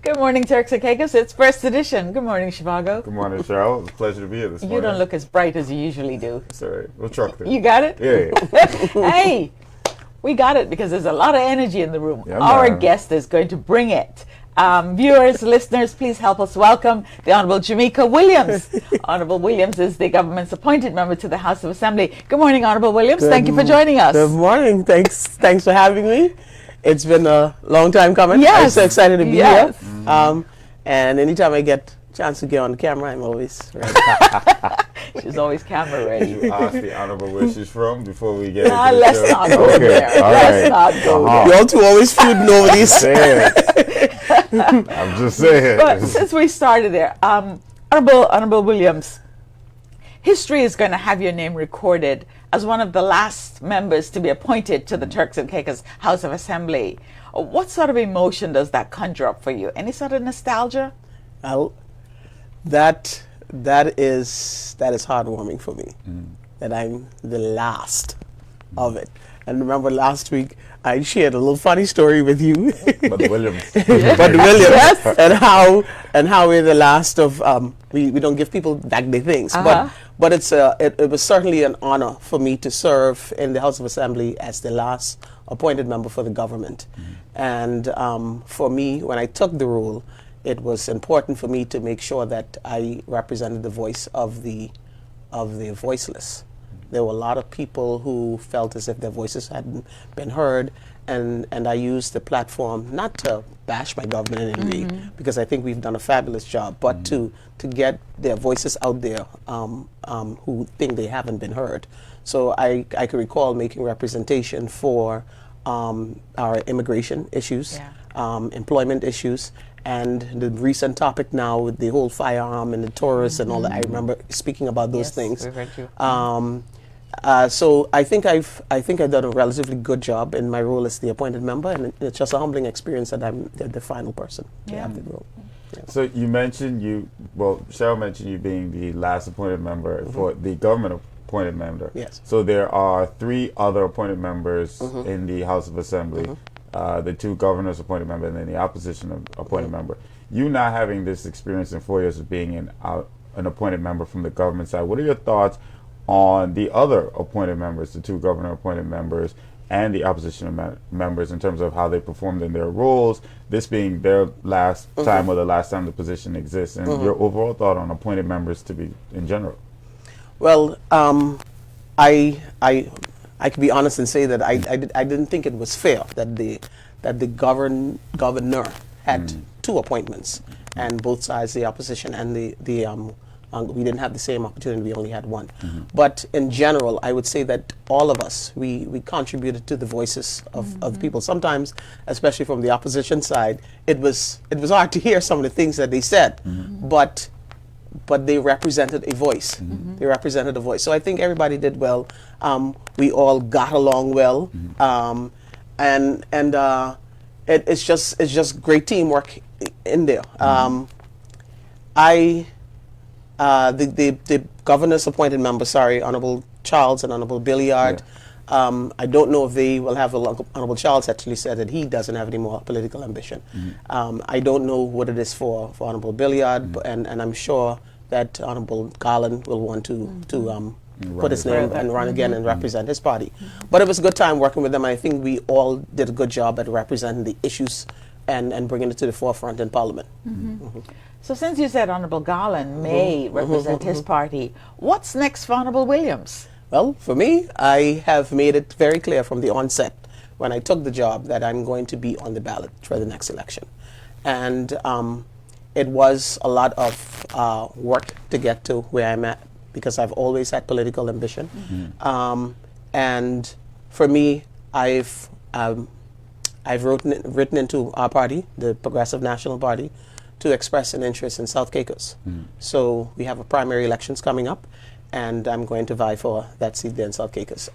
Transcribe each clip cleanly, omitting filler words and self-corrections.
Good morning, Turks and Caicos. It's first edition. Good morning, Chicago. Good morning, Cheryl. It's a pleasure to be here this morning. You don't look as bright as you usually do. It's all right. We'll truck this. You got it? Yeah. Hey, we got it because there's a lot of energy in the room. Yeah, Our man. guest is going to bring it. Viewers, listeners, please help us welcome the Honourable Jamaica Williams. Honourable Williams is the government's appointed member to the House of Assembly. Good morning, Honourable Williams. Thank you for joining us. Good morning. Thanks for having me. It's been a long time coming. Yes. I'm so excited to be Yes. here. And anytime I get a chance to get on the camera, I'm always ready. She's always camera ready. You ask the Honourable where she's from before we get Nah, into the let's show? not go Okay, there. all Let's right. not go there. Y'all two always feuding over these. Saying. I'm just saying. But since we started there, Honourable Williams, history is going to have your name recorded as one of the last members to be appointed to the Turks and Caicos House of Assembly. What sort of emotion does that conjure up for you? Any sort of nostalgia? Well, that is heartwarming for me. That I'm the last of it. And remember last week I shared a little funny story with you. But Williams. But Williams and how we're the last of we don't give people back their things. But it was certainly an honor for me to serve in the House of Assembly as the last appointed member for the government. And for me, when I took the role, it was important for me to make sure that I represented the voice of the voiceless. There were a lot of people who felt as if their voices hadn't been heard, and I used the platform not to bash my government in any way, because I think we've done a fabulous job, but to get their voices out there who think they haven't been heard. So I can recall making representation for our immigration issues, employment issues, and the recent topic now with the whole firearm and the tourists and all that. I remember speaking about those things. We've heard you. So I think I've done a relatively good job in my role as the appointed member, and it's just a humbling experience that I'm the final person to have the role. Yeah. So you mentioned Cheryl mentioned you being the last appointed member for the government appointed member. Yes. So there are 3 other appointed members in the House of Assembly. The 2 governors appointed member and then the opposition appointed member. You not having this experience in 4 years of being an appointed member from the government side, what are your thoughts on the other appointed members, the 2 governor appointed members and the opposition members, in terms of how they performed in their roles, this being their last time or the last time the position exists, and your overall thought on appointed members to be in general? Well, I can be honest and say that I didn't think it was fair that the governor had 2 appointments, and both sides, the opposition and we didn't have the same opportunity. We only had 1. But in general, I would say that all of us we contributed to the voices of people. Sometimes, especially from the opposition side, it was hard to hear some of the things that they said, but they represented a voice. They represented a voice. So I think everybody did well. We all got along well, and it's just great teamwork in there. The governor's appointed members, Honourable Charles and Honourable Billiard. I don't know if they will have Honourable Charles actually said that he doesn't have any more political ambition. I don't know what it is for Honourable Billiard, and I'm sure that Honourable Garland will want to put his name and run again and represent his party. But it was a good time working with them. I think we all did a good job at representing the issues and bringing it to the forefront in Parliament. So since you said Honourable Garland may represent his party, what's next for Honourable Williams? Well, for me, I have made it very clear from the onset when I took the job that I'm going to be on the ballot for the next election. And it was a lot of work to get to where I'm at, because I've always had political ambition. And for me, I've written into our party, the Progressive National Party, to express an interest in South Caicos. So we have a primary elections coming up, and I'm going to vie for that seat there in South Caicos.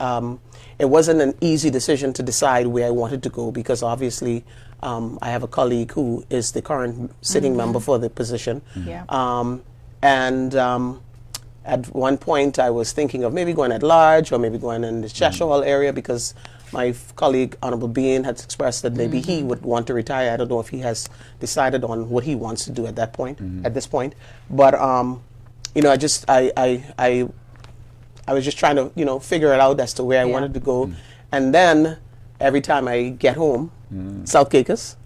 It wasn't an easy decision to decide where I wanted to go, because obviously I have a colleague who is the current sitting member for the position. At one point I was thinking of maybe going at large or maybe going in the Cheshire area, because my colleague, Honorable Bean, has expressed that maybe he would want to retire. I don't know if he has decided on what he wants to do at that point, at this point. But, you know, I was just trying to, you know, figure it out as to where I wanted to go. And then every time I get home, South Caicos,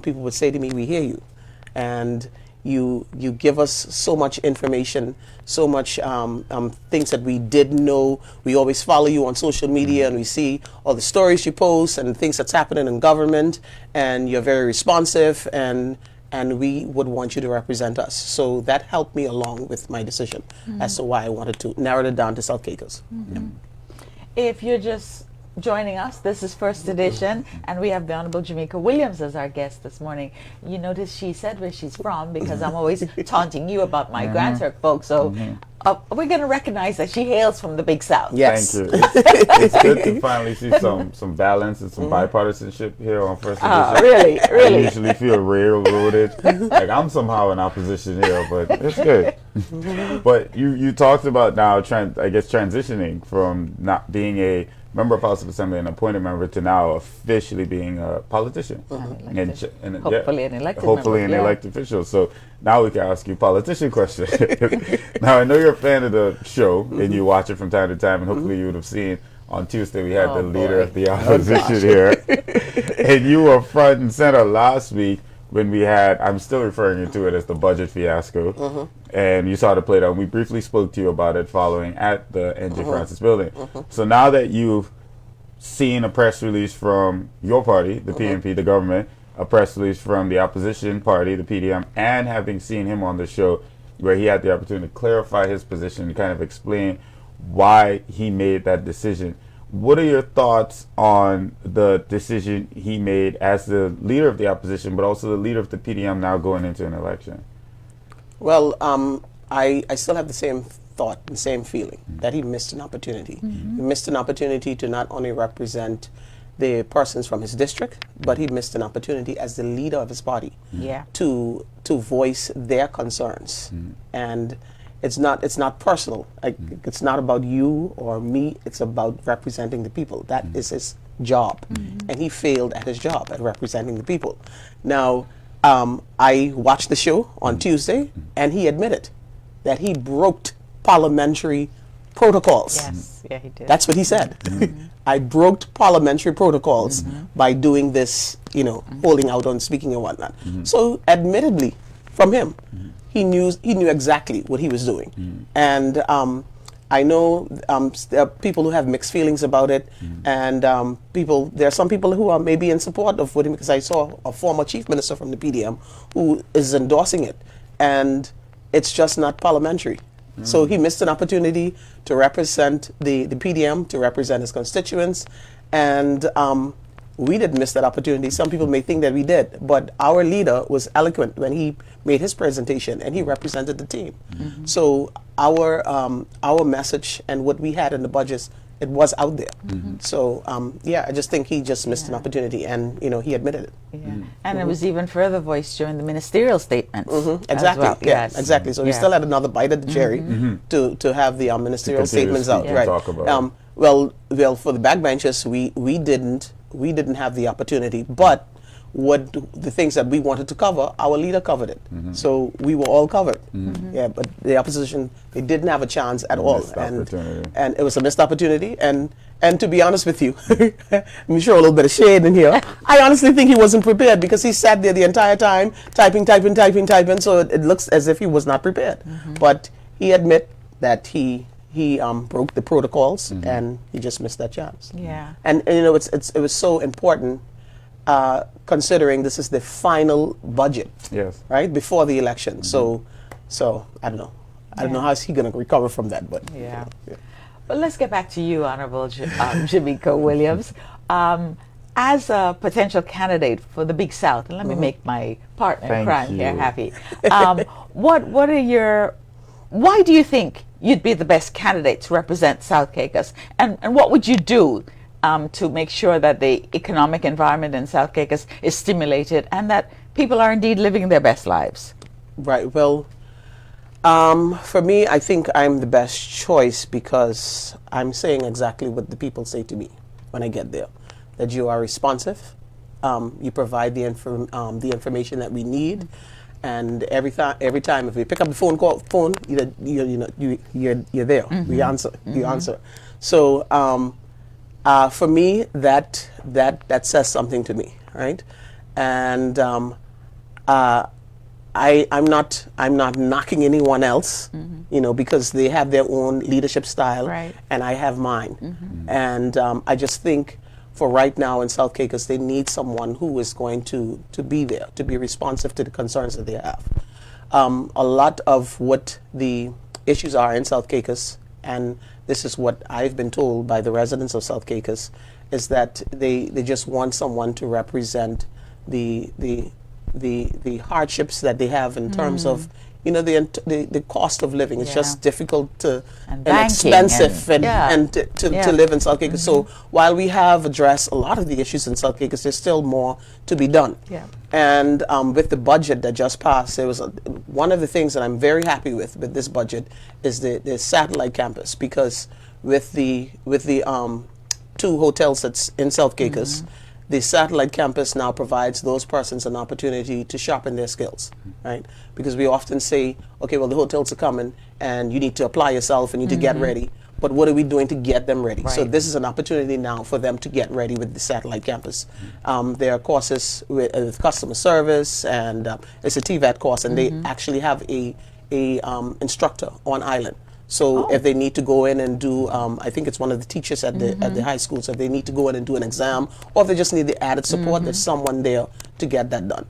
people would say to me, "We hear you." And you give us so much information, so much things that we didn't know. We always follow you on social media, and we see all the stories you post and things that's happening in government, and you're very responsive, and we would want you to represent us. So that helped me along with my decision as to why I wanted to narrow it down to South Caicos. If you're just joining us, this is First Edition, and we have the Honorable Jamaica Williams as our guest this morning. You notice she said where she's from, because I'm always taunting you about my Grand Turk folks, so we're going to recognize that she hails from the Big South. Yes. Thank you. It's good to finally see some balance and some bipartisanship here on First Edition. Really, I really. usually feel railroaded. Like I'm somehow in opposition here, but it's good. But you talked about now, transitioning from not being a member of House of Assembly and appointed member to now officially being a politician. And Hopefully an elected hopefully member, an elected official. So now we can ask you politician questions. Now I know you're a fan of the show and you watch it from time to time, and hopefully you would have seen on Tuesday we had the leader of the opposition here. And you were front and center last week when we had, I'm still referring to it as the budget fiasco, and you saw the play down. We briefly spoke to you about it following at the NJ Francis building. So now that you've seen a press release from your party, the PNP, the government, a press release from the opposition party, the PDM, and having seen him on the show where he had the opportunity to clarify his position and kind of explain why he made that decision, what are your thoughts on the decision he made as the leader of the opposition, but also the leader of the PDM now going into an election? Well, I still have the same thought, the same feeling that he missed an opportunity. He missed an opportunity to not only represent the persons from his district, but he missed an opportunity as the leader of his party to voice their concerns. And it's not personal. It's not about you or me. It's about representing the people. That is his job, and he failed at his job at representing the people. Now, I watched the show on Tuesday, and he admitted that he broke parliamentary protocols. Yes, yeah, he did. That's what he said. I broke parliamentary protocols by doing this, you know, holding out on speaking and whatnot. So, admittedly, from him, he knew exactly what he was doing. And I know there are people who have mixed feelings about it, and there are some people who are maybe in support of him, because I saw a former chief minister from the PDM who is endorsing it, and it's just not parliamentary. So he missed an opportunity to represent the PDM, to represent his constituents, and we didn't miss that opportunity. Some people may think that we did, but our leader was eloquent when he made his presentation, and he represented the team. So our message and what we had in the budgets, it was out there. So yeah, I just think he just missed an opportunity, and you know, he admitted it. And it was even further voiced during the ministerial statements. Exactly. Well. Yes. Exactly. So we still had another bite at the cherry to have the ministerial statements out. Right. Talk about well, for the backbenchers, we didn't have the opportunity, but what the things that we wanted to cover, our leader covered it. So we were all covered. Yeah, but the opposition, they didn't have a chance at all. And it was a missed opportunity. And to be honest with you, I'm sure a little bit of shade in here. I honestly think he wasn't prepared, because he sat there the entire time typing. So it looks as if he was not prepared. But he admit that he broke the protocols, and he just missed that chance. And you know, it was so important, considering this is the final budget, right, before the election. So I don't know. I don't know how he's going to recover from that, but But let's get back to you, Honorable Jamaica Williams. As a potential candidate for the Big South, and let me make my partner in crime here happy. Why do you think you'd be the best candidate to represent South Caicos? And what would you do to make sure that the economic environment in South Caicos is stimulated and that people are indeed living their best lives? Right. Well, for me, I think I'm the best choice, because I'm saying exactly what the people say to me when I get there. That you are responsive, you provide the information that we need, and every time if we pick up the phone, you're there. We answer. You answer. So for me, that says something to me, right? And I'm not knocking anyone else, because they have their own leadership style, Right. and I have mine. And I just think for right now in South Caicos, they need someone who is going to be there, to be responsive to the concerns that they have. A lot of what the issues are in South Caicos, and this is what I've been told by the residents of South Caicos, is that they just want someone to represent the hardships that they have in terms of the cost of living. It's Yeah. just difficult and banking expensive and- to live in South Caicos. So while we have addressed a lot of the issues in South Caicos, there's still more to be done. Yeah. And with the budget that just passed, there was one of the things that I'm very happy with this budget is the satellite campus, because with the 2 hotels that's in South Caicos, the satellite campus now provides those persons an opportunity to sharpen their skills, right? Because we often say, okay, well, the hotels are coming and you need to apply yourself and you need to get ready. But what are we doing to get them ready? So Right. this is an opportunity now for them to get ready with the satellite campus. There are courses with customer service, and it's a TVAT course, and they actually have a instructor on island. So if they need to go in and do, I think it's one of the teachers at the high school, so if they need to go in and do an exam, or if they just need the added support, there's someone there to get that done.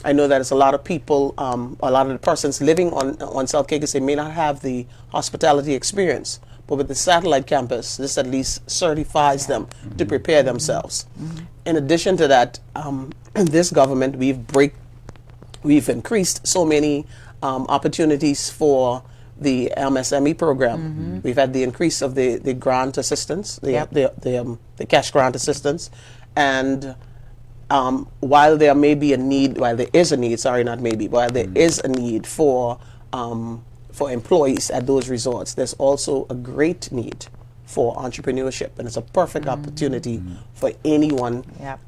I know that there's a lot of people, a lot of the persons living on South Caicos, they may not have the hospitality experience, but with the satellite campus, this at least certifies them to prepare themselves. In addition to that, this government, we've increased so many opportunities for the MSME program. We've had the increase of the grant assistance, the cash grant assistance, and while there is a need for employees at those resorts, there's also a great need for entrepreneurship, and it's a perfect opportunity for anyone, Yep.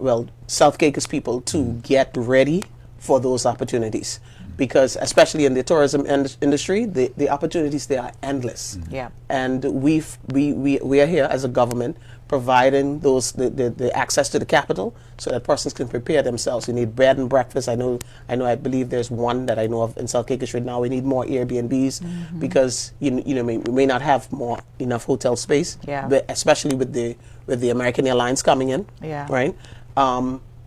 South Caicos people, to get ready for those opportunities. Because especially in the tourism industry, the opportunities there are endless. Yeah. And we are here as a government providing the access to the capital so that persons can prepare themselves. You need bed and breakfast. I believe there's one that I know of in South Caicos right now. We need more Airbnbs because we may not have enough hotel space. Yeah. But especially with the American Airlines coming in. Yeah. Right.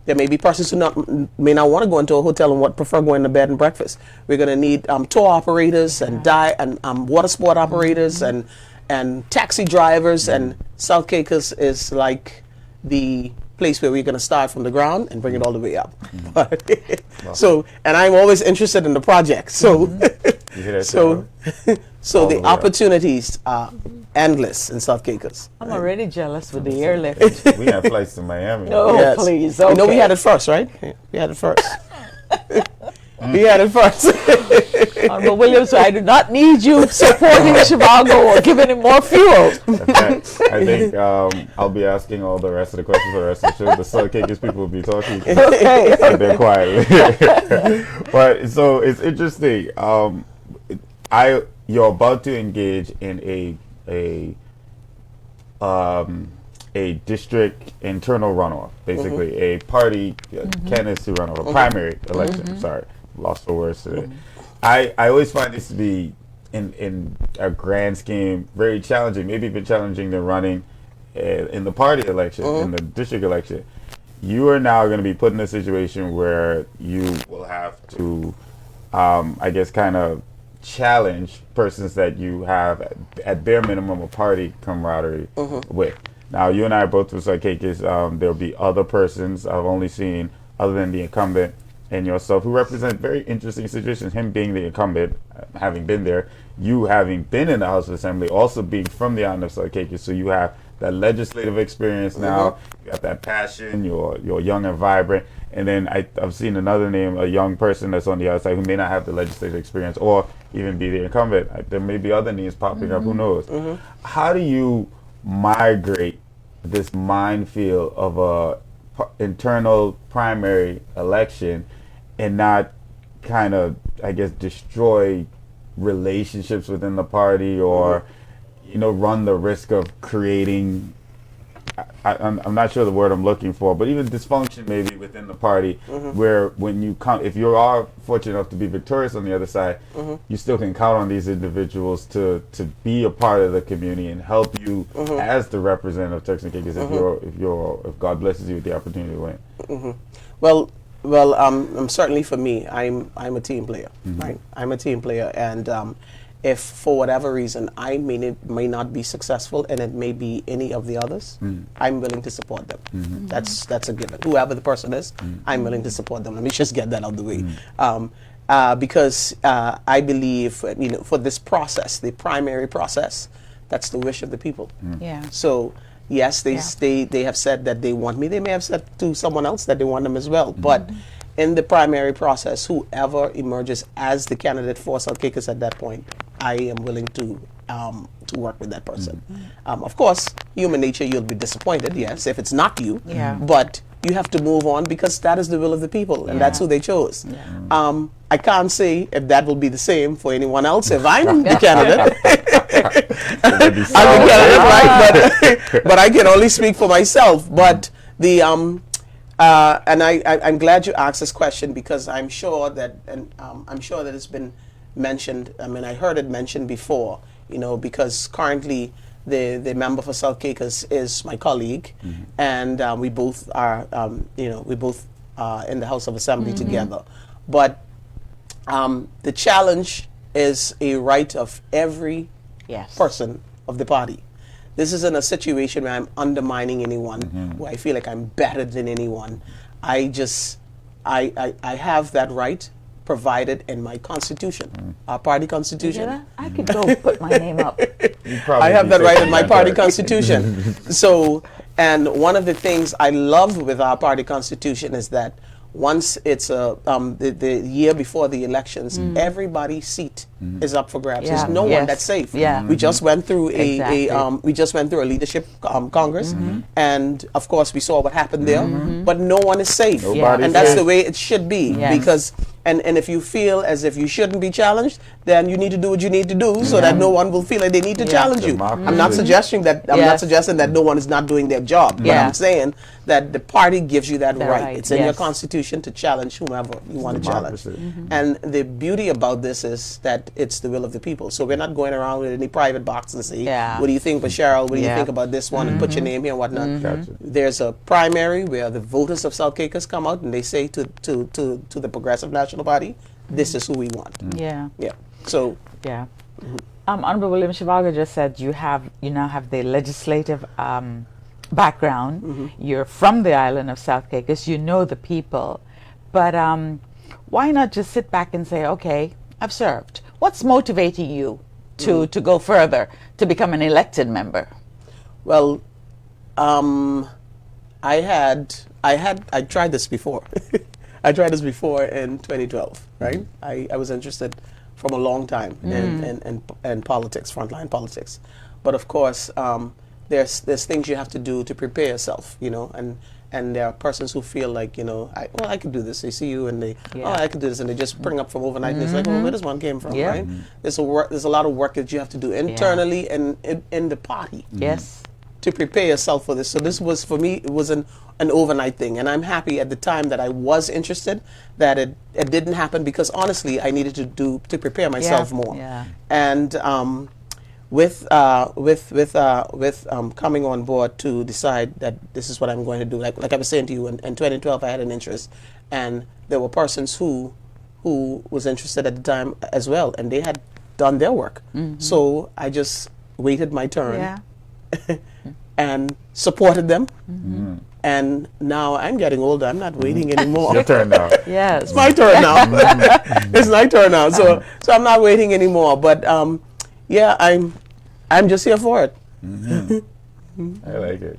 There may be persons who may not want to go into a hotel and prefer going to bed and breakfast. We're going to need tour operators and water sport operators and taxi drivers. And South Caicos is like the place where we're going to start from the ground and bring it all the way up. So, and I'm always interested in the project. So, You hear that, so, Sarah? so All the the way up. opportunities are endless in South Caicos. I'm already jealous with the airlift. We have flights to Miami. No. Oh, please, You know we okay. had it first, right? We had it first. We had it first. Honorable Williams, so I do not need you supporting Chicago or giving him more fuel. In fact, I think I'll be asking all the rest of the questions for the rest of the show. The South Caicos people will be talking. Okay. And they're quiet. But so it's interesting. You're about to engage in a district internal runoff, basically a party candidacy runoff, a primary election. Sorry, lost for words today. I always find this to be, in a grand scheme, very challenging. Maybe even challenging than running in the party election, in the district election. You are now going to be put in a situation where you will have to, I guess, kind of challenge persons that you have at bare minimum a party camaraderie with. Now, you and I are both from South Caicos. There'll be other persons I've only seen, other than the incumbent and yourself, who represent very interesting situations. Him being the incumbent, having been there, you having been in the House of Assembly, also being from the island of South Caicos, so you have that legislative experience now. You have that passion. You're young and vibrant. And then I've seen another name, a young person that's on the outside who may not have the legislative experience or even be the incumbent. There may be other names popping up. Who knows? How do you migrate this minefield of a internal primary election and not kind of, I guess, destroy relationships within the party, or run the risk of creating, I'm not sure the word I'm looking for, but even dysfunction maybe within the party, where when you come, if you are fortunate enough to be victorious on the other side, you still can count on these individuals to be a part of the community and help you as the representative of Turks and Caicos if God blesses you with the opportunity to win. Well, certainly for me, I'm a team player, right? I'm a team player, and if for whatever reason I may not be successful, and it may be any of the others, I'm willing to support them. That's a given. Whoever the person is, I'm willing to support them. Let me just get that out of the way, because I believe, for this process, the primary process, that's the wish of the people. Yeah. So yes, they have said that they want me. They may have said to someone else that they want them as well. But in the primary process, whoever emerges as the candidate for South Caicos at that point, I am willing to work with that person. Of course, human nature, you'll be disappointed, yes, if it's not you. Yeah. But you have to move on, because that is the will of the people, and that's who they chose. Yeah. I can't say if that will be the same for anyone else if I'm the candidate. I'm the candidate, right? But I can only speak for myself. But the and I'm glad you asked this question, because I'm sure that it's been mentioned. I mean, I heard it mentioned before. Because currently the member for South Caicos is my colleague, and we both are in the House of Assembly together. But the challenge is a right of every person of the party. This isn't a situation where I'm undermining anyone, where I feel like I'm better than anyone. I have that right provided in my constitution, our party constitution. I could go put my name up. I have that right in my party constitution. So, and one of the things I love with our party constitution is that once it's the year before the elections, everybody's seat is up for grabs. There's no one that's safe. We just went through a leadership congress, and of course we saw what happened there. But no one is safe, and that's the way it should be. Because and if you feel as if you shouldn't be challenged, then you need to do what you need to do, so that no one will feel like they need to challenge you. I'm not suggesting that no one is not doing their job, but I'm saying that the party gives you that right. It's in your constitution to challenge whomever you want to challenge. And the beauty about this is that it's the will of the people. So we're not going around with any private box and say, what do you think, but Cheryl, what do you think about this one, and put your name here and whatnot. There's a primary where the voters of South Caicos come out and they say to the Progressive National Party, this is who we want. So Honorable William Shivago just said you now have the legislative background. You're from the island of South Caicos. You know the people, but why not just sit back and say, okay, I've served. What's motivating you to go further, to become an elected member? Well, I tried this before. I tried this before in 2012, right? I was interested from a long time in politics, frontline politics. But of course, there's things you have to do to prepare yourself, and there are persons who feel like, I could do this. They see you and they, I could do this, and they just spring up from overnight. And it's like, where this one came from, right? There's a lot of work that you have to do internally and in the party. To prepare yourself for this. So this was, for me, it was an overnight thing. And I'm happy at the time that I was interested, that it didn't happen, because honestly, I needed to prepare myself more. And with coming on board to decide that this is what I'm going to do, like I was saying to you, in 2012 I had an interest, and there were persons who was interested at the time as well, and they had done their work. So I just waited my turn. And supported them. And now I'm getting older. I'm not waiting anymore. Your turn now. It's my turn now. It's my turn now. So I'm not waiting anymore. But I'm just here for it. I like it.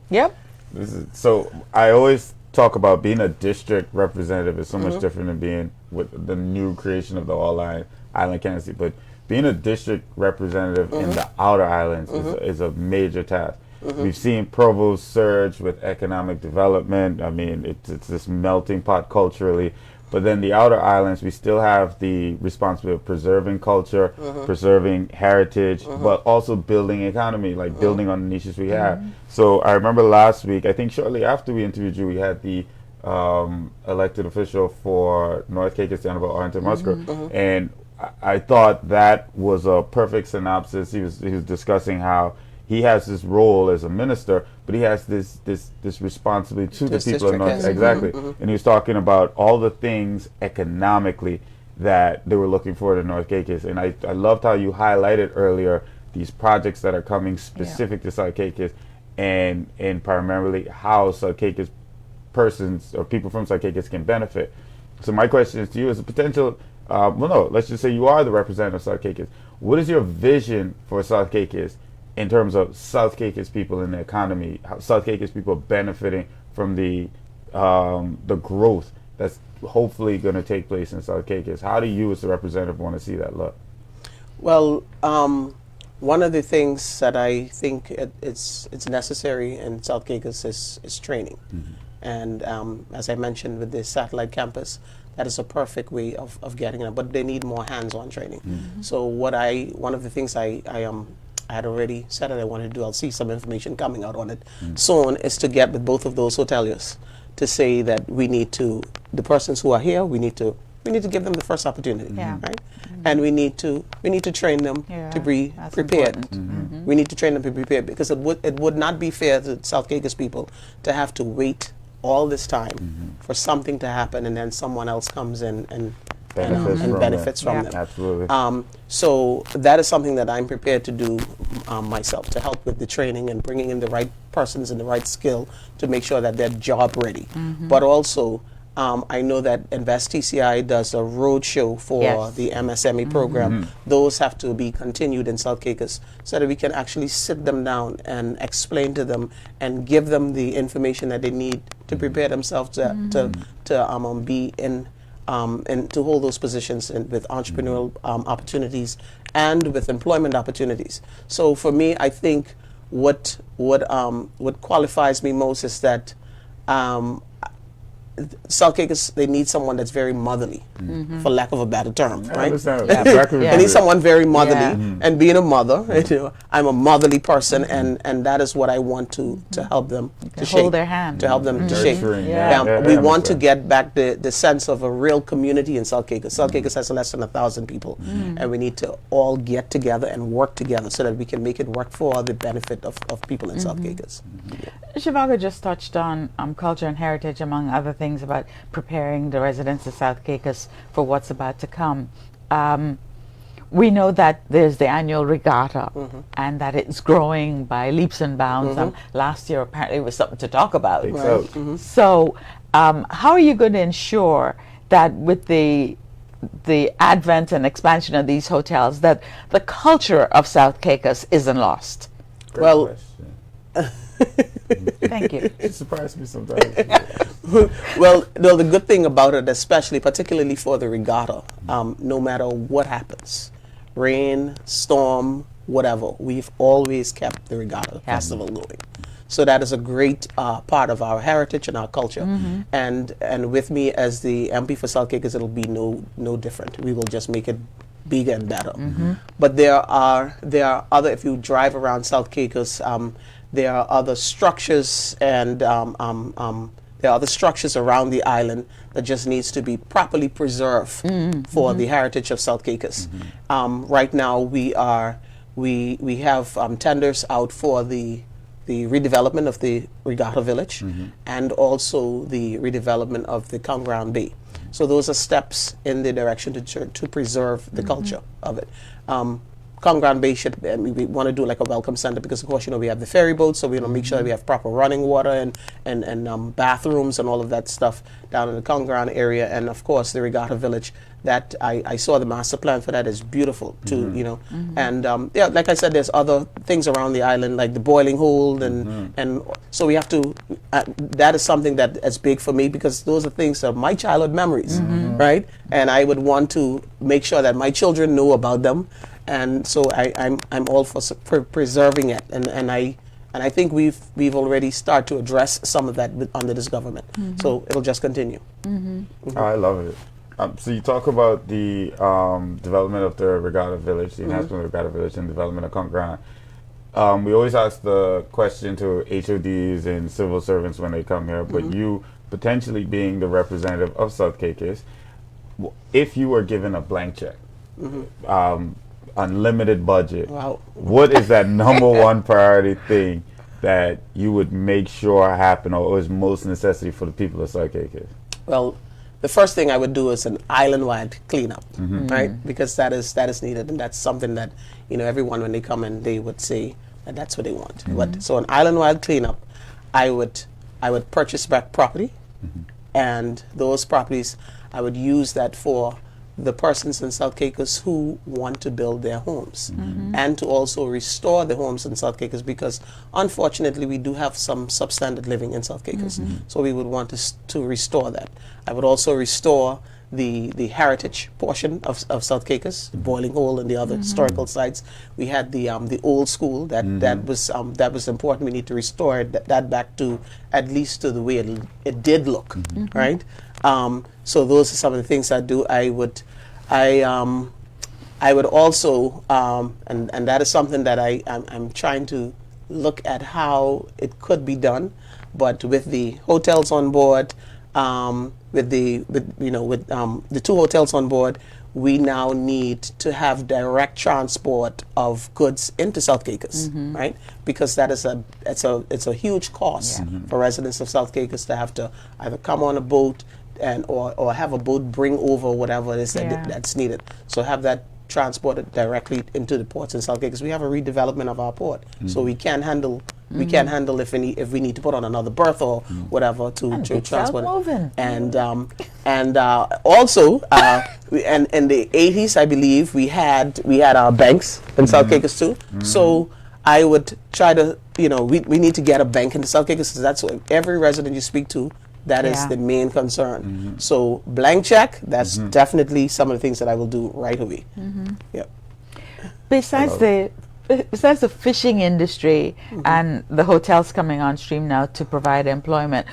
So I always talk about being a district representative is so much different than being with the new creation of the all-island candidacy. But being a district representative in the outer islands is a major task. We've seen Provo surge with economic development. I mean, it's this melting pot culturally. But then the outer islands, we still have the responsibility of preserving culture, preserving heritage, but also building economy, like building on the niches we have. So I remember last week, I think shortly after we interviewed you, we had the elected official for North Caicos, Annabelle Arlington Musgrove, and I thought that was a perfect synopsis. He was discussing how he has this role as a minister, but he has this responsibility to the people of North. Exactly. And he was talking about all the things economically that they were looking for in North Caicos. And I loved how you highlighted earlier these projects that are coming specific to South Caicos, and primarily how South Caicos persons or people from South Caicos can benefit. So my question is to you as a potential, let's just say you are the representative of South Caicos. What is your vision for South Caicos in terms of South Caicos people in the economy, how South Caicos people benefiting from the growth that's hopefully going to take place in South Caicos? How do you as a representative want to see that look? Well, one of the things that I think it's necessary in South Caicos is training. And as I mentioned with the satellite campus, that is a perfect way of getting it, but they need more hands-on training. So one of the things I had already said that I wanted to do, I'll see some information coming out on it soon, is to get with both of those hoteliers to say that we need to, the persons who are here, we need to give them the first opportunity, right? And we need to train them to be prepared. We need to train them to be prepared, because it would not be fair to South Caicos people to have to wait all this time for something to happen, and then someone else comes in and benefits from them. Absolutely. So that is something that I'm prepared to do myself, to help with the training and bringing in the right persons and the right skill to make sure that they're job ready. But also, I know that Invest TCI does a road show for the MSME program. Those have to be continued in South Caicos so that we can actually sit them down and explain to them and give them the information that they need to prepare themselves to be in and to hold those positions with entrepreneurial opportunities and with employment opportunities. So for me, I think what qualifies me most is that South Caicos, they need someone that's very motherly, for lack of a better term, right? They need someone very motherly, and being a mother, I'm a motherly person, and that is what I want to help them to shape. Hold their hand. To help them to shape. We want to get back the sense of a real community in South Caicos. South Caicos has less than 1,000 people, and we need to all get together and work together so that we can make it work for the benefit of people in South Caicos. Shivago just touched on culture and heritage, among other things, about preparing the residents of South Caicos for what's about to come. We know that there's the annual regatta, and that it's growing by leaps and bounds. Last year, apparently, it was something to talk about. So, how are you going to ensure that with the advent and expansion of these hotels, that the culture of South Caicos isn't lost? Well, thank you. It surprised me sometimes. Well, no, the good thing about it, particularly for the regatta, no matter what happens, rain, storm, whatever, we've always kept the regatta festival going. So that is a great part of our heritage and our culture. And with me as the MP for South Caicos, it'll be no different. We will just make it bigger and better. But there are other, if you drive around South Caicos, there are other structures and there are other structures around the island that just needs to be properly preserved for the heritage of South Caicos. Right now we have tenders out for the redevelopment of the Regatta Village and also the redevelopment of the Cancun Bay. So those are steps in the direction to preserve the culture of it. Cancun Bay we want to do like a welcome center, because of course, we have the ferry boats, so we want to make sure that we have proper running water and bathrooms and all of that stuff down in the Cancun area. And of course, the Regatta Village, that I saw the master plan for that is beautiful too, And like I said, there's other things around the island, like the boiling hole, and so we have to, that is something that is big for me, because those are things that are my childhood memories, right? And I would want to make sure that my children know about them. And so I'm all for preserving it, and I And I think we've already started to address some of that under this government. So it'll just continue. I love it. So you talk about the development of the Regatta Village, the enhancement of the Regatta Village, and development of Concran. We always ask the question to HODs and civil servants when they come here, but you potentially being the representative of South Caicos, if you were given a blank check, unlimited budget, Wow. what is that number one priority thing that you would make sure happen or is most necessity for the people of South Caicos? Well, the first thing I would do is an island-wide cleanup, right? Because that is needed, and that's something that, you know, everyone when they come in, they would say that that's what they want. But so an island-wide cleanup, I would purchase back property, and those properties I would use that for the persons in South Caicos who want to build their homes, and to also restore the homes in South Caicos, because unfortunately we do have some substandard living in South Caicos. So we would want to restore that. I would also restore the heritage portion of South Caicos, the Boiling Hole and the other historical sites. We had the old school that was important. We need to restore that back to at least to the way it did look, right? So those are some of the things I do. I would also, and that is something that I'm trying to look at how it could be done, but with the hotels on board, with the two hotels on board, we now need to have direct transport of goods into South Caicos, right? Because that is it's a huge cost for residents of South Caicos to have to either come on a boat or have a boat bring over whatever it is that's needed. So have that transported directly into the ports in South Caicos. We have a redevelopment of our port, so we can handle if we need to put on another berth or whatever to transport it. And also in the 80s, I believe we had our banks in South Caicos too. So I would try to, we need to get a bank into South Caicos, because that's what every resident you speak to, that is the main concern. So blank check, that's definitely some of the things that I will do right away. Yep. Besides the fishing industry and the hotels coming on stream now to provide employment,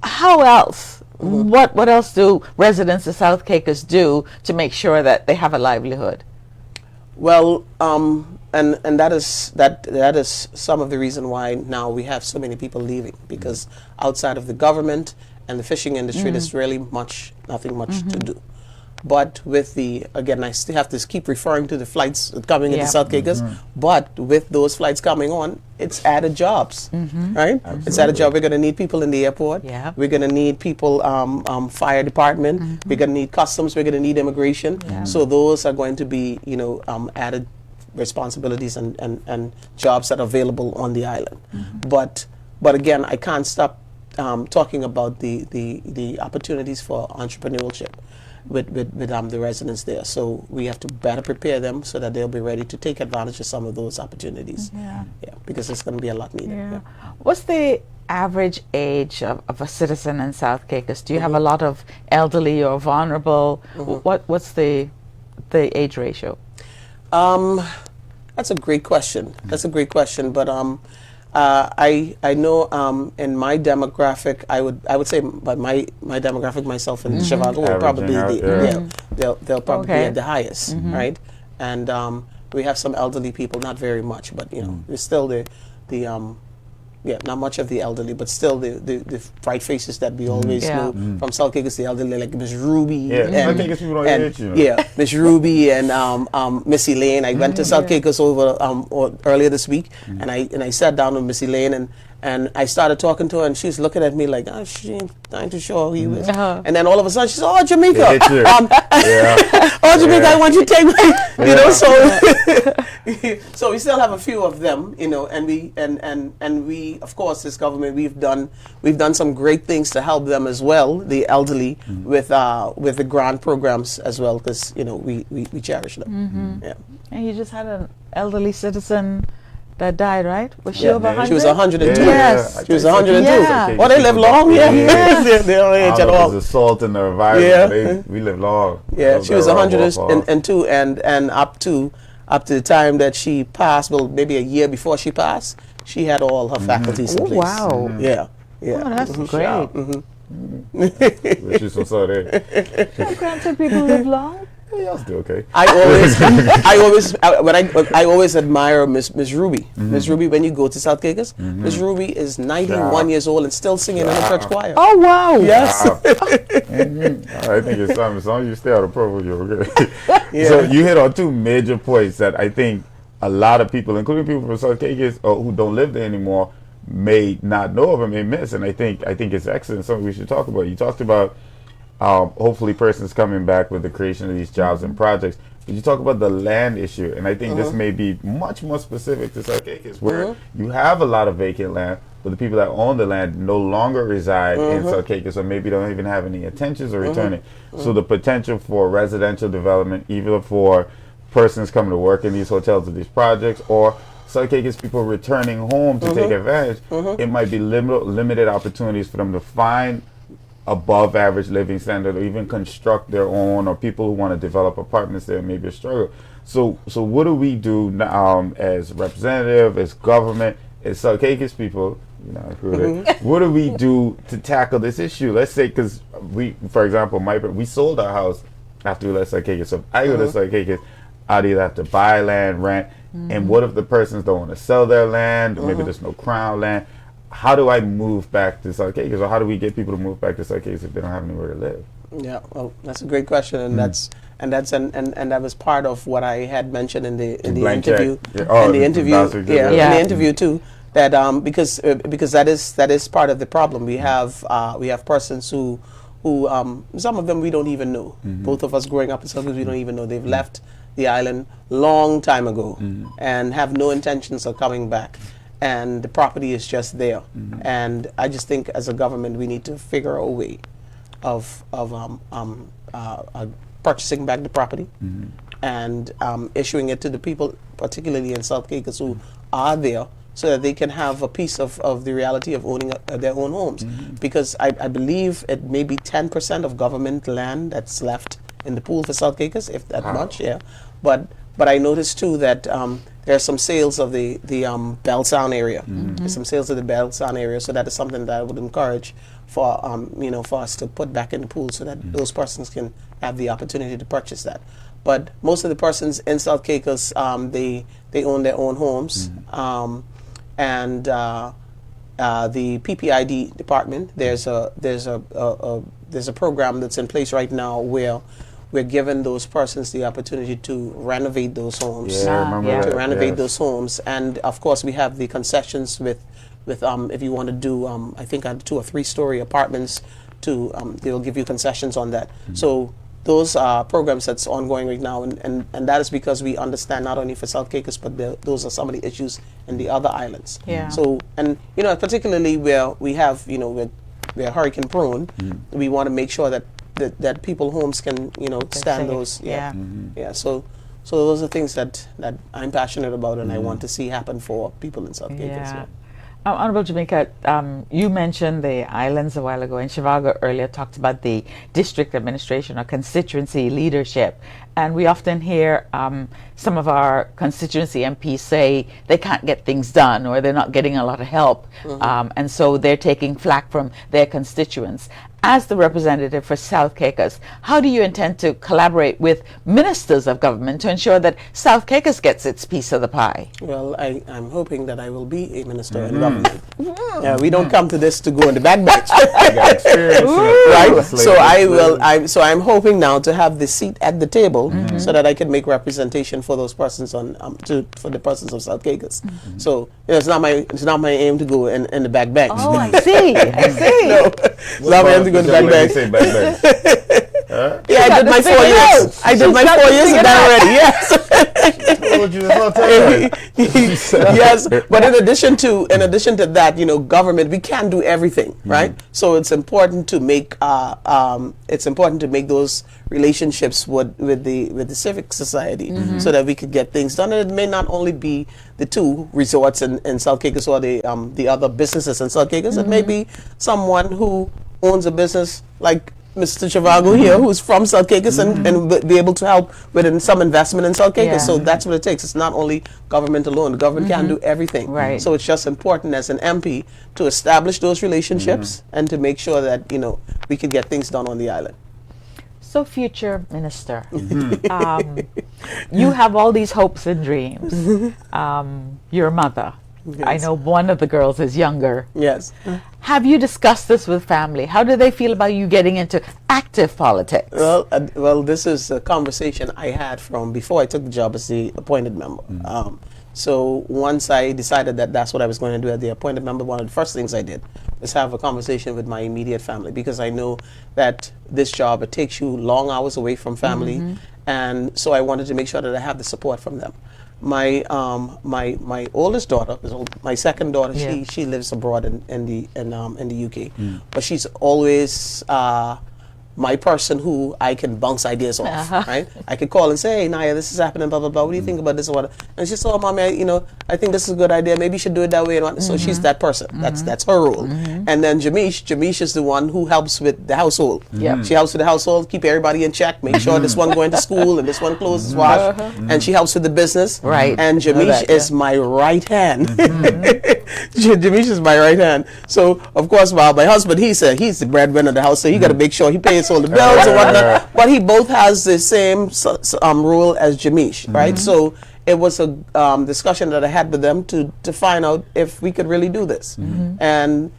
how else? What else do residents of South Caicos do to make sure that they have a livelihood? Well, and that is some of the reason why now we have so many people leaving, because outside of the government and the fishing industry, there's really nothing much to do. But with again, I still have to keep referring to the flights coming into South Caicos, but with those flights coming on, it's added jobs, right? Absolutely. It's added job. We're going to need people in the airport. Yeah. We're going to need people, fire department. We're going to need customs. We're going to need immigration. Yeah. So those are going to be, added responsibilities and jobs that are available on the island. But again, I can't stop talking about the opportunities for entrepreneurship with the residents there. So we have to better prepare them so that they'll be ready to take advantage of some of those opportunities. Yeah, because it's going to be a lot needed. Yeah. What's the average age of a citizen in South Caicos? Do you have a lot of elderly or vulnerable? What's the age ratio? That's a great question. But I know in my demographic, I would say, but my demographic myself in Chicago will probably they'll probably be at the highest, right? And we have some elderly people, not very much, but there's still not much of the elderly, but still the bright faces that we always know from South Caicos, the elderly, like Miss Ruby, Miss Ruby and Miss Elaine. I went to South Caicos earlier this week, and I sat down with Miss Elaine and I started talking to her, and she's looking at me like, she ain't not too sure who you is. And then all of a sudden she said, "Oh, Jamaica, oh, Jamaica, I want you to take me." So we still have a few of them, and we, of course, this government, we've done some great things to help them as well, the elderly, with the grant programs as well, because we cherish them. Yeah. And you just had an elderly citizen that died, right? Was she over 100? She was 102. Yes. She was 102. Yeah. Oh, they live long? Yeah. They don't age at all. There's assault in the environment. We live long. Yeah, she was 102 and up to up to the time that she passed, well, maybe a year before she passed, she had all her faculties in place. Wow. Yeah. Yeah. Oh, that's great. Which is what's up there. Granted, people live long. Yeah, y'all still okay. I always admire Miss Ruby. Miss Ruby, when you go to South Caicos, Miss Ruby is 91 years old and still singing in the church choir. Oh, wow. Yes. I think it's time. As long as you stay out of trouble, you're okay. So you hit on two major points that I think a lot of people, including people from South Caicos who don't live there anymore, may not know of and may miss. And I think it's excellent. Something we should talk about. You talked about hopefully persons coming back with the creation of these jobs and projects. But you talk about the land issue, and I think this may be much more specific to South Caicos, where you have a lot of vacant land, but the people that own the land no longer reside in South Caicos, or maybe don't even have any intentions of returning. So the potential for residential development, either for persons coming to work in these hotels or these projects, or South Caicos people returning home to take advantage, it might be limited opportunities for them to find above average living standard, or even construct their own, or people who want to develop apartments there may be a struggle. So what do we do as representative, as government, as South Caicos people, what do we do to tackle this issue? Let's say, because we, for example, we sold our house after we left South Caicos. So if I go to South Caicos, I'd either have to buy land, rent, and what if the persons don't want to sell their land, or maybe there's no crown land? How do I move back to South Caicos, or how do we get people to move back to South Caicos if they don't have anywhere to live? Yeah, well, that's a great question, and that was part of what I had mentioned in the interview, in the interview too. That because that is part of the problem. We have persons who some of them we don't even know. Both of us growing up in South Caicos, we don't even know they've left the island long time ago and have no intentions of coming back. And the property is just there. And I just think as a government we need to figure a way of purchasing back the property and issuing it to the people, particularly in South Caicos, who are there, so that they can have a piece of the reality of owning their own homes. Because I believe it may be 10% of government land that's left in the pool for South Caicos, if that much, But I noticed too that there are some sales of the Bell Sound area. There's some sales of the Bell Sound area, so that is something that I would encourage for for us to put back in the pool, so that those persons can have the opportunity to purchase that. But most of the persons in South Caicos, they own their own homes, and the PPID department, there's a program that's in place right now where we're giving those persons the opportunity to renovate those homes. Renovate those homes. And of course we have the concessions with if you want to do I think 2 or 3 story apartments, they'll give you concessions on that. So those are programs that's ongoing right now, and that is because we understand not only for South Caicos, but those are some of the issues in the other islands. So, and particularly where we have, we're hurricane prone, we want to make sure that people's homes can, stand those. So those are things that I'm passionate about, and I want to see happen for people in South Caicos. Honorable Jamaica, you mentioned the islands a while ago, and Shivago earlier talked about the district administration or constituency leadership. And we often hear some of our constituency MPs say they can't get things done, or they're not getting a lot of help, and so they're taking flack from their constituents. As the representative for South Caicos, how do you intend to collaborate with ministers of government to ensure that South Caicos gets its piece of the pie? Well, I'm hoping that I will be a minister in government. We don't come to this to go in the back bench. Right? So I'm hoping now to have the seat at the table so that I can make representation for those persons for the persons of South Caicos. So it's not my aim to go in the back bench. Oh, I see. No, it's not my aim to go in the back bench. I did my 4 years. I did my 4 years of that already. Yes. Yes, but in addition to that, government, we can't do everything, right? So it's important to make those relationships with the civic society so that we could get things done. And it may not only be the 2 resorts in South Caicos or the other businesses in South Caicos. It may be someone who owns a business like Mr. Chavago here, who's from South Caicos, and be able to help with some investment in South Caicos. Yeah. So that's what it takes. It's not only government alone. The government can't do everything. Right. So it's just important as an MP to establish those relationships and to make sure that, you know, we can get things done on the island. So, future minister, you have all these hopes and dreams. Your mother, I Yes. know one of the girls is younger. Yes. Have you discussed this with family? How do they feel about you getting into active politics? Well, this is a conversation I had from before I took the job as the appointed member. So once I decided that that's what I was going to do as the appointed member, one of the first things I did was have a conversation with my immediate family, because I know that this job, it takes you long hours away from family, and so I wanted to make sure that I have the support from them. My my oldest daughter, my second daughter, Yeah. she lives abroad in the UK, but she's always my person who I can bounce ideas off, right? I could call and say, "Hey, Naya, this is happening, blah blah blah. What do you think about this or what?" And she said, "Oh, mommy, I think this is a good idea. Maybe you should do it that way." And what. So she's that person. That's her role. And then Jamish is the one who helps with the household. Yep. She helps with the household, keep everybody in check, make sure this one going to school and this one clothes is washed, and she helps with the business. Right. And Know Jamish that, is my right hand. Jamish is my right hand. So of course, while my husband, he's the breadwinner of the house, so he got to make sure he pays all the bills and whatnot. But he both has the same role as Jamish, right? So it was a discussion that I had with them to find out if we could really do this. And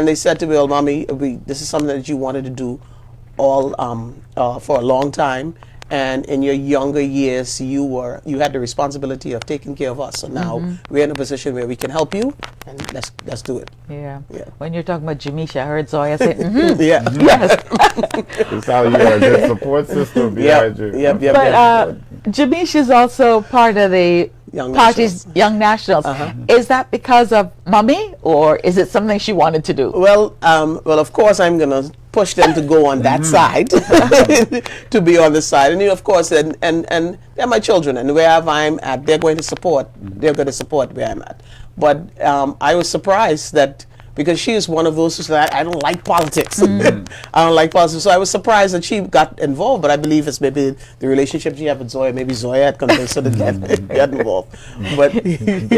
they said to me, "Well, mommy, this is something that you wanted to do all for a long time. And in your younger years, you had the responsibility of taking care of us. So now we're in a position where we can help you, and let's do it." Yeah. Yeah. When you're talking about Jamisha, I heard Zoya say, Yeah. yes. It's how you are a good support system behind you. Yep. But Jamish is also part of the Young party's Nationals. Young Nationals. Is that because of mommy, or is it something she wanted to do? Well, of course, I'm gonna push them to go on that side, to be on the side, and of course, and they're my children, and wherever I'm at, they're going to support. They're going to support where I'm at. But I was surprised that, because she is one of those who said, "I don't like politics." I don't like politics. So I was surprised that she got involved, but I believe it's maybe the relationship she had with Zoya. Maybe Zoya had convinced her to get involved. But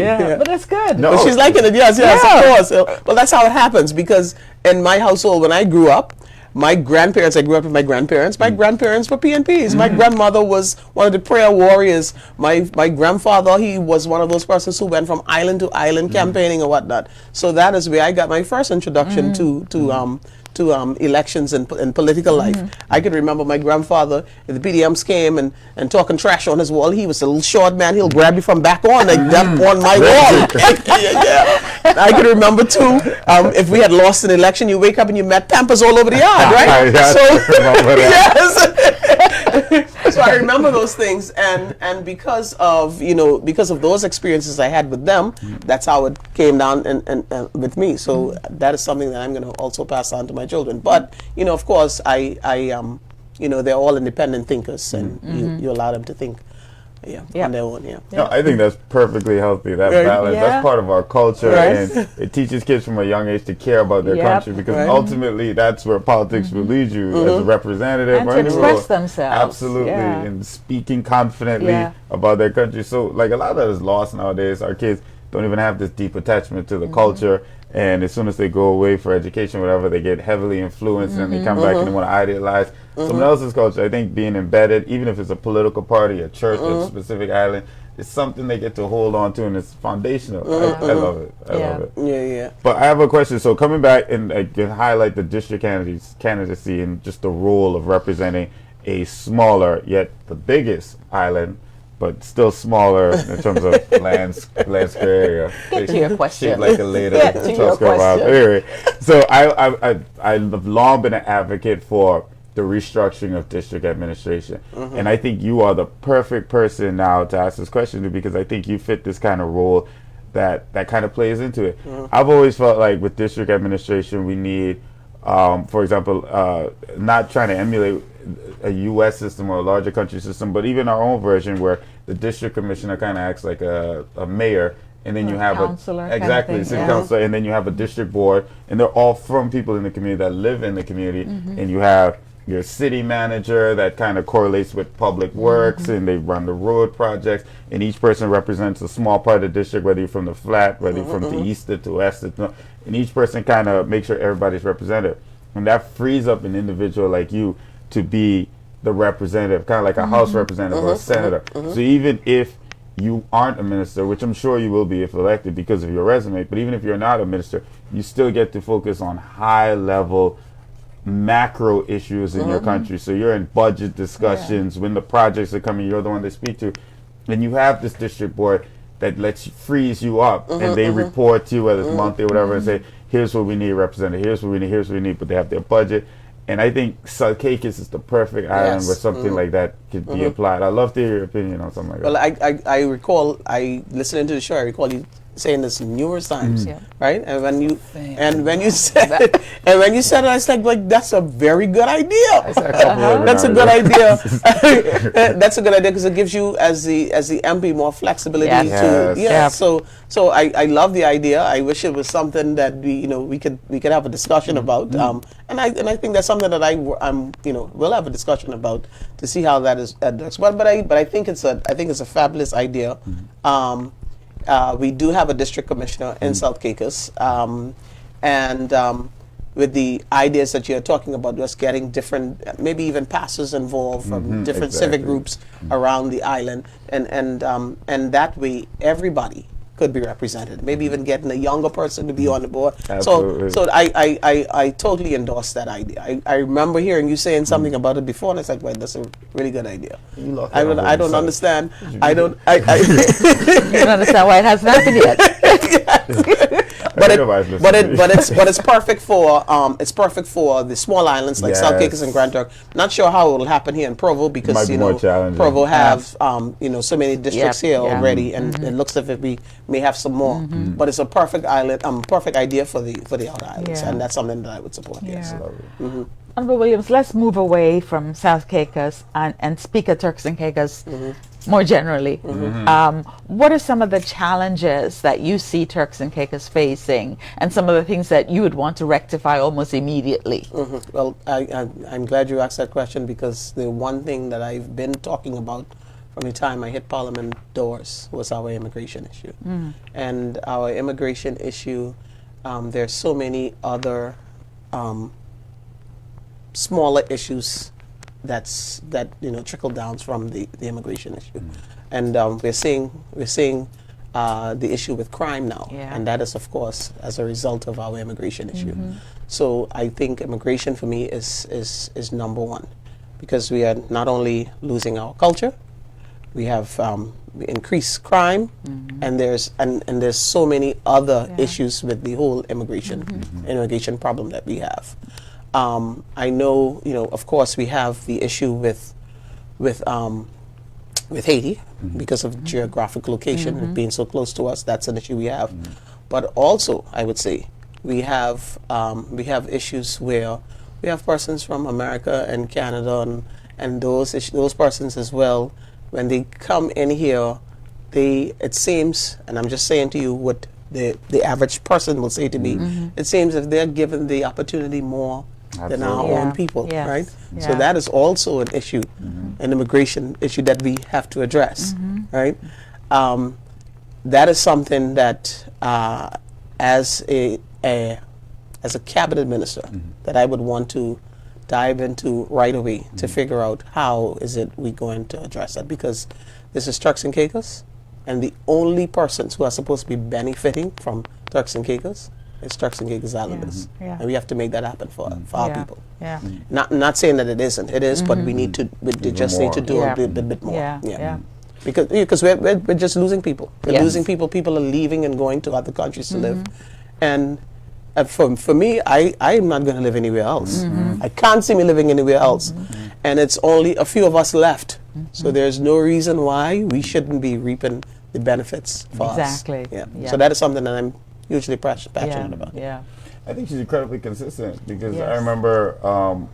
Yeah, but that's good. No. but she's liking it, yes, of course. Well, that's how it happens, because in my household, when I grew up, my grandparents, I grew up with my grandparents. My grandparents were PNPs. My grandmother was one of the prayer warriors. My grandfather, he was one of those persons who went from island to island campaigning and whatnot. So that is where I got my first introduction to elections and political life. I can remember my grandfather, if the PDMs came and talking trash on his wall. He was a little short man. He'll grab you from back on, like that on my wall. Yeah. I can remember too, if we had lost an election, you wake up and you met Pampers all over the yard, right? So I remember those things, and because of those experiences I had with them, that's how it came down and with me. So that is something that I'm going to also pass on to my children. But of course, I they're all independent thinkers, and you allow them to think, on their own. No, I think that's perfectly healthy. That Right. balance, Yeah. that's part of our culture, Right. and it teaches kids from a young age to care about their Yep. country, because Right. ultimately that's where politics will lead you as a representative And or to any express role. themselves. Absolutely, Yeah. and speaking confidently Yeah. about their country. So, like, a lot of that is lost nowadays. Our kids don't even have this deep attachment to the culture, and as soon as they go away for education, whatever, they get heavily influenced, and they come back and they want to idealize someone else's culture. I think being embedded, even if it's a political party, a church, a specific island, it's something they get to hold on to, and it's foundational. I love it. I love it. Yeah. But I have a question. So coming back and highlight the district candidacy and just the role of representing a smaller yet the biggest island, but still smaller in terms of land square area. Get to your question. Shaped like a later Get to your Tuscan vibe. question. Anyway, so I've long been an advocate for the restructuring of district administration, and I think you are the perfect person now to ask this question to, because I think you fit this kind of role that kind of plays into it. I've always felt like with district administration we need, for example, not trying to emulate a U.S. system or a larger country system, but even our own version where the district commissioner kind of acts like a mayor, and then you have counselor kind of exactly thing, city yeah. councilor, and then you have a district board, and they're all from people in the community that live in the community, and you have your city manager that kind of correlates with public works, and they run the road projects, and each person represents a small part of the district, whether you're from the flat, whether you're from the east to west, and each person kind of makes sure everybody's represented. And that frees up an individual like you to be the representative, kind of like a House representative or a senator. So even if you aren't a minister, which I'm sure you will be if elected because of your resume, but even if you're not a minister, you still get to focus on high level macro issues in your country. So you're in budget discussions when the projects are coming, you're the one they speak to, and you have this district board that frees you up, and they report to you whether it's monthly or whatever, and say, here's what we need represented, here's what we need, here's what we need, but they have their budget. And I think Caicos is the perfect island where something like that could be applied. I'd love to hear your opinion on something like that. Well, I recall, listening to the show, I recall you saying this numerous times, right? And when you said it, I was like, that's a very good idea. That's a good idea. That's a good idea because it gives you, as the MP, more flexibility to. So I love the idea. I wish it was something that we could have a discussion about. And I think that's something that we'll have a discussion about to see how that is. But I think it's a fabulous idea. We do have a district commissioner in South Caicos, and with the ideas that you're talking about, just getting different, maybe even pastors involved from different civic groups around the island, and that way everybody could be represented. Maybe even getting a younger person to be on the board. Absolutely. So I totally endorse that idea. I remember hearing you saying something about it before, and I was like, well, that's a really good idea. I don't understand. I don't understand why it hasn't happened yet. but it's perfect for the small islands like South Caicos and Grand Turk. Not sure how it will happen here in Provo because Provo have so many districts here already, and it looks as if we may have some more. But it's a perfect idea for the outer islands, and that's something that I would support. Yes. Honorable Williams, let's move away from South Caicos and speak of Turks and Caicos more generally. What are some of the challenges that you see Turks and Caicos facing, and some of the things that you would want to rectify almost immediately? Well, I'm glad you asked that question, because the one thing that I've been talking about from the time I hit Parliament doors was our immigration issue. And our immigration issue, there's so many other smaller issues that trickle down from the immigration issue, and we're seeing the issue with crime now, and that is of course as a result of our immigration issue. So I think immigration for me is number one, because we are not only losing our culture, we have increased crime, and there's so many other issues with the whole immigration problem that we have. I know, of course, we have the issue with Haiti because of geographic location being so close to us. That's an issue we have. But also, I would say, we have issues where we have persons from America and Canada and those persons as well. When they come in here, it seems, and I'm just saying to you what the average person will say to me, it seems if they're given the opportunity more than our own people, right? So that is also an issue, an immigration issue that we have to address, right? That is something that, as a cabinet minister, that I would want to dive into right away to figure out how is it we going to address that, because this is Turks and Caicos, and the only persons who are supposed to be benefiting from Turks and Caicos is Turks and Caicos Islanders, and we have to make that happen for our people. Not saying that it isn't. It is, but we need to. We just need to do a bit more. Because we're just losing people. We're losing people. People are leaving and going to other countries to live, and for me, I am not going to live anywhere else. I can't see me living anywhere else, and it's only a few of us left. So there's no reason why we shouldn't be reaping the benefits for us. So that is something that I'm hugely passionate about. I think she's incredibly consistent, because I remember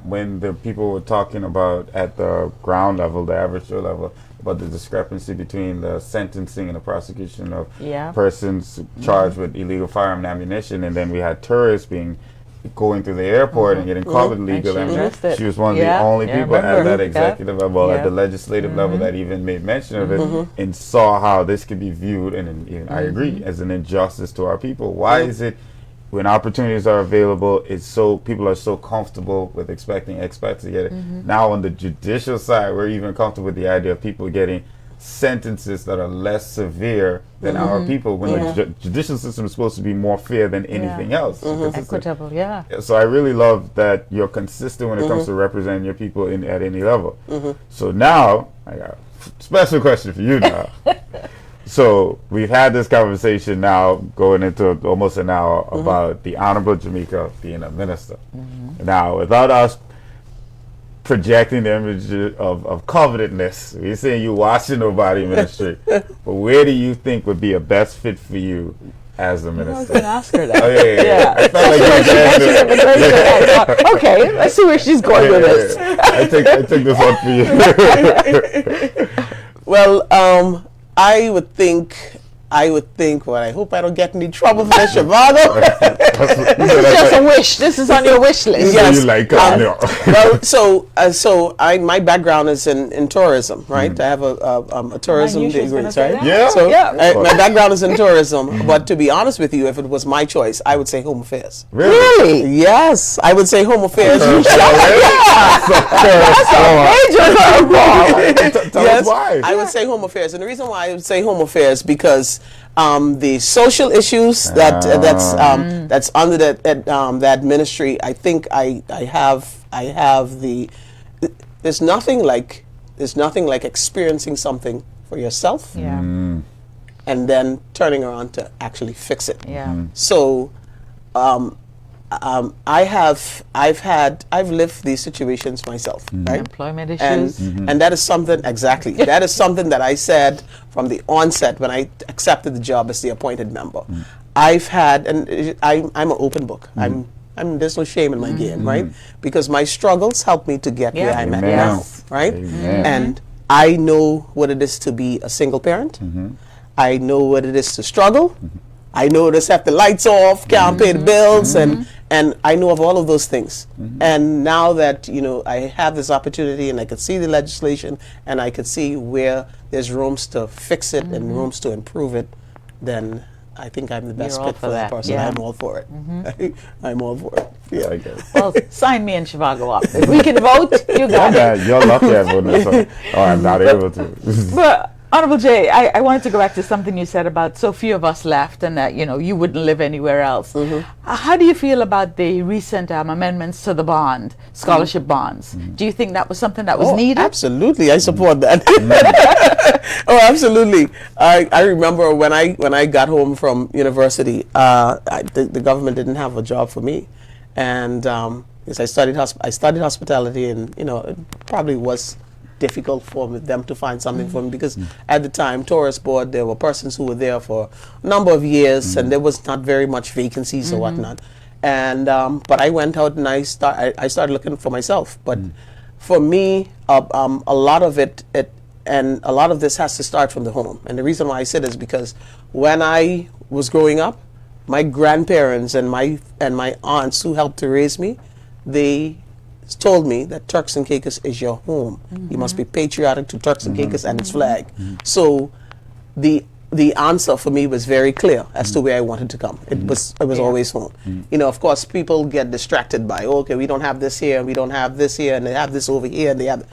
when the people were talking about at the ground level, the average Joe level, about the discrepancy between the sentencing and the prosecution of persons charged with illegal firearm and ammunition, and then we had tourists being going through the airport and getting COVID legal. And she And addressed it. she was one of Yeah, the only yeah, people at remember. that executive level, at the legislative level, that even made mention of it and saw how this could be viewed. And I agree, as an injustice to our people. Why is it, when opportunities are available, it's so people are so comfortable with expecting expats to get it? Now on the judicial side, we're even comfortable with the idea of people getting sentences that are less severe than our people, when the judicial system is supposed to be more fair than anything else. Consistent. Equitable, yeah. So I really love that you're consistent when it comes to representing your people at any level. So now I got a special question for you now. So we've had this conversation now going into almost an hour about the Honorable Jamaica being a minister. Now, without us projecting the image of covetousness, we're saying you watching nobody ministry, but where do you think would be a best fit for you as a I was minister? going to ask her that. Oh, yeah. I felt like you were Yeah. Okay, let's see where she's going with this. I take this one for you. Well, I would think, well, I hope I don't get any trouble for this, Chicago. This is just a wish. This is on your wish list. Yes. You like Well, my background is in tourism, right? I have a tourism I knew she was degree, gonna say right? that. Yeah. So Yeah. my background is in tourism, but to be honest with you, if it was my choice, I would say Home Affairs. Really? Yes, I would say Home Affairs. Tell us why. I would say Home Affairs, and the reason why I would say Home Affairs because the social issues that's under that ministry, I think I have the. There's nothing like experiencing something for yourself Yeah. and then turning around to actually fix it. Yeah. So, I've lived these situations myself, right? Employment And issues. and that is something exactly. That is something that I said from the onset when I accepted the job as the appointed member. I've had, and I'm an open book. There's no shame in my game, right? Because my struggles helped me to get where I'm at Amen. now, right? Amen. And I know what it is to be a single parent. I know what it is to struggle. I know to set the lights off, can't pay the bills, and I know of all of those things. And now that I have this opportunity, and I could see the legislation, and I could see where there's rooms to fix it and rooms to improve it, then I think I'm the best You're all fit for for that that, person. yeah. I'm all for it. I'm all for it. Yeah. I guess. Well, sign me and Chivago up. If we can vote, you got it. You're lucky I voted, so I'm not able to. But Honorable Jay, I wanted to go back to something you said about so few of us left, and that you wouldn't live anywhere else. How do you feel about the recent amendments to the scholarship bonds? Do you think that was something that was needed? Absolutely, I support that. Oh, absolutely. I remember when I got home from university, the government didn't have a job for me, and because I studied hospitality, and it probably was difficult for them to find something for me, because at the time, tourist board, there were persons who were there for a number of years, and there was not very much vacancies or whatnot. And but I went out and I started looking for myself. But for me, a lot of it and a lot of this has to start from the home. And the reason why I said is because when I was growing up, my grandparents and my aunts who helped to raise me, they told me that Turks and Caicos is your home. You must be patriotic to Turks and Caicos and its flag. So the answer for me was very clear as to where I wanted to come. It was always home. Of course, people get distracted by, okay, we don't have this here, and we don't have this here, and they have this over here, and they have.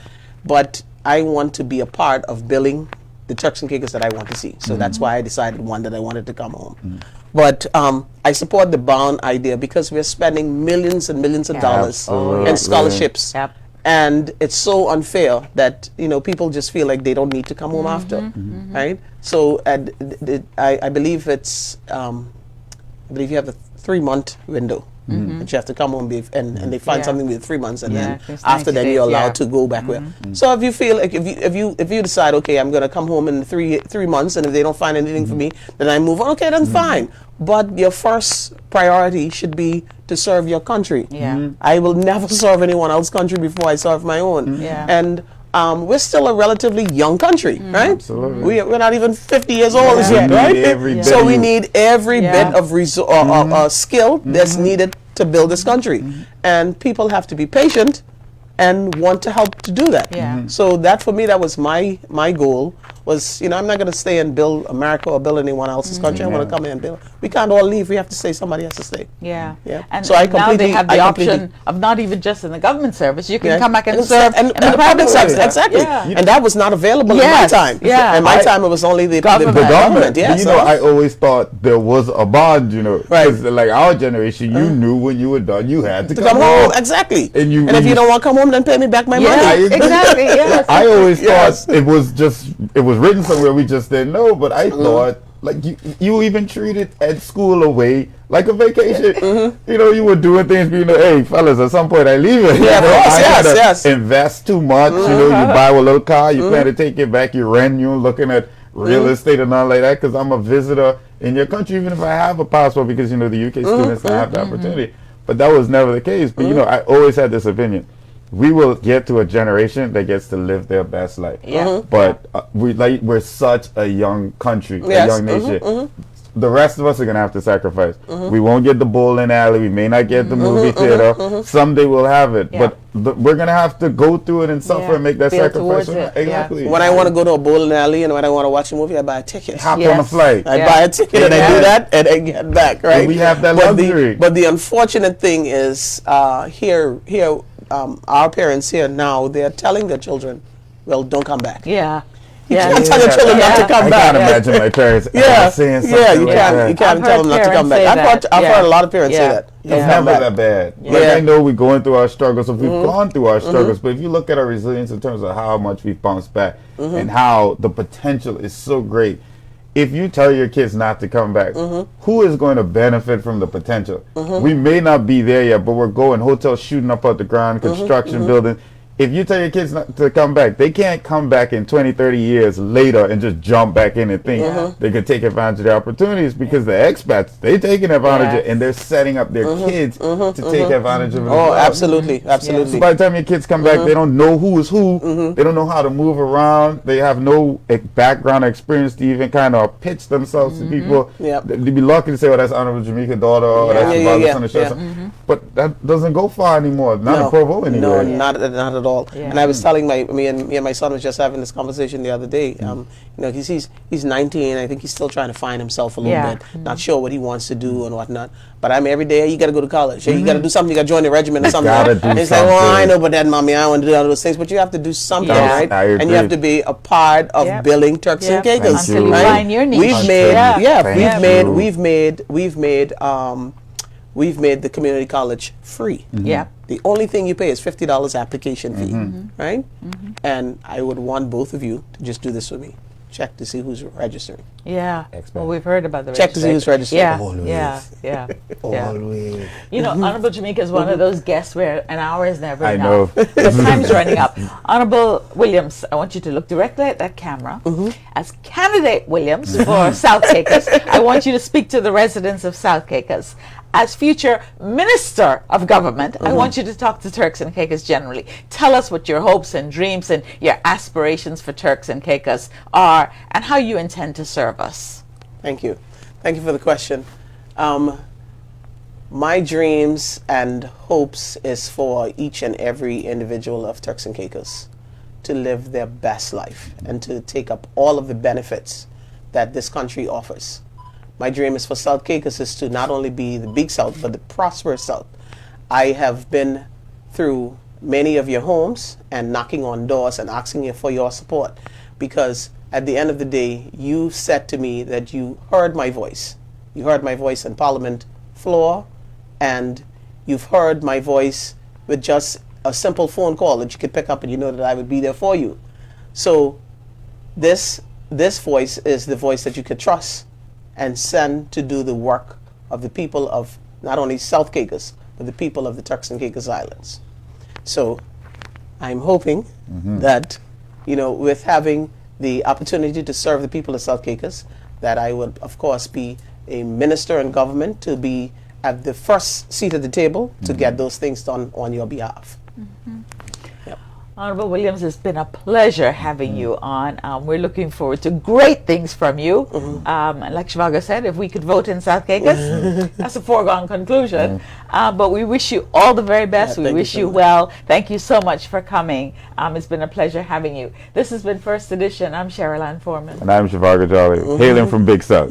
But I want to be a part of building the Turks and Caicos that I want to see. So that's why I decided that I wanted to come home. But I support the bond idea because we're spending millions and millions of dollars in scholarships. Yep. And it's so unfair that people just feel like they don't need to come home after, right? So I believe it's I believe you have a 3-month window that you have to come home and they find something within 3 months, and then it's after 90 that you're days, allowed to go back where. So if you feel like if you decide, okay, I'm going to come home in three months, and if they don't find anything for me, then I move on. Okay, then fine. But your first priority should be to serve your country. Yeah. I will never serve anyone else's country before I serve my own. Yeah. And we're still a relatively young country, right? Absolutely. We're not even 50 years old as yet, We need right? every So bit we of- need every bit of skill that's needed to build this country. And people have to be patient and want to help to do that. Yeah. So that for me, that was my goal. Was, I'm not going to stay and build America or build anyone else's country. I want to come in and build. We can't all leave. We have to stay. Somebody has to stay. Yeah. And so now they have the option of not even just in the government service. You can come back and serve in the private service. Exactly. Yeah. And that was not available in my time. Yeah. In my time, it was only the government. Yes. I always thought there was a bond, Right. 'Cause like our generation, you knew when you were done, you had to come home. Exactly. And if you don't want to come home, then pay me back my money. Exactly. Yes. I always thought it was written somewhere, we just didn't know, but I thought like you even treated at school away like a vacation. You were doing things, but hey fellas, at some point I leave it. I gotta invest too much. You buy a little car, you plan to take it back, you rent, you're looking at real estate and all like that, because I'm a visitor in your country, even if I have a passport, because the UK students don't have the opportunity. But that was never the case. But I always had this opinion: we will get to a generation that gets to live their best life. Yeah. But we're such a young country, a young nation. The rest of us are gonna have to sacrifice. We won't get the bowling alley. We may not get the movie theater. Someday we'll have it, but we're gonna have to go through it and suffer and make that sacrifice. Exactly. When I want to go to a bowling alley and when I want to watch a movie, I buy a ticket. Hop on a flight. I buy a ticket and I do that and I get back. Right. And we have that luxury. But the unfortunate thing is, here, our parents here now, they're telling their children, "Well, don't come back." Yeah. You can't tell your children not to come back. I can't imagine my parents saying something you can't tell them not to come back. I've heard a lot of parents say that. It's never that bad. Like I know we're going through our struggles, so we've gone through our struggles, but if you look at our resilience in terms of how much we've bounced back and how the potential is so great, if you tell your kids not to come back, who is going to benefit from the potential? We may not be there yet, but we're going, hotels shooting up out the ground, construction buildings. If you tell your kids not to come back, they can't come back in 20, 30 years later and just jump back in and think they could take advantage of the opportunities, because the expats, they're taking advantage of it and they're setting up their kids to take advantage of it. Oh, absolutely. Absolutely. So by the time your kids come back, they don't know who is who. They don't know how to move around. They have no background experience to even kind of pitch themselves to people. They'd be lucky to say, "Oh, that's Honorable Jamaica daughter," or "That's your brother's son," or something. But that doesn't go far anymore. Not in Provo anymore. No, not at all. And I was telling me and my son was just having this conversation the other day. He's 19. I think he's still trying to find himself a little bit. Not sure what he wants to do and whatnot. But every day, you got to go to college. You got to do something. You got to join the regiment or something. And he's like, "Well, I know about that, mommy. I want to do all those things." But you have to do something, right? And you have to be a part of building Turks and Caicos. Until you find your niche. We've made the community college free. The only thing you pay is $50 application fee, right? And I would want both of you to just do this for me. Check to see who's registering. Yeah. Well, we've heard about the check to see who's registering. Always. Honorable Jamaica is one of those guests where an hour is never enough. I know. The time's running up. Honorable Williams, I want you to look directly at that camera. As candidate Williams for South Caicos, I want you to speak to the residents of South Caicos. As future Minister of Government, I want you to talk to Turks and Caicos generally. Tell us what your hopes and dreams and your aspirations for Turks and Caicos are, and how you intend to serve us. Thank you. Thank you for the question. My dreams and hopes is for each and every individual of Turks and Caicos to live their best life and to take up all of the benefits that this country offers. My dream is for South Caicos is to not only be the big South, but the prosperous South. I have been through many of your homes and knocking on doors and asking you for your support, because at the end of the day, you said to me that you heard my voice. You heard my voice on Parliament floor, and you've heard my voice with just a simple phone call that you could pick up, and you know that I would be there for you. So this voice is the voice that you could trust and send to do the work of the people of not only South Caicos, but the people of the Turks and Caicos Islands. So I'm hoping that, with having the opportunity to serve the people of South Caicos, that I would, of course, be a minister in government to be at the first seat at the table to get those things done on your behalf. Honorable Williams, it's been a pleasure having you on. We're looking forward to great things from you. Like Shivago said, if we could vote in South Caicos, that's a foregone conclusion. But we wish you all the very best. We wish you well. Thank you so much for coming. It's been a pleasure having you. This has been First Edition. I'm Cheryl Ann Forman. And I'm Shivago Jolly, hailing from Big South.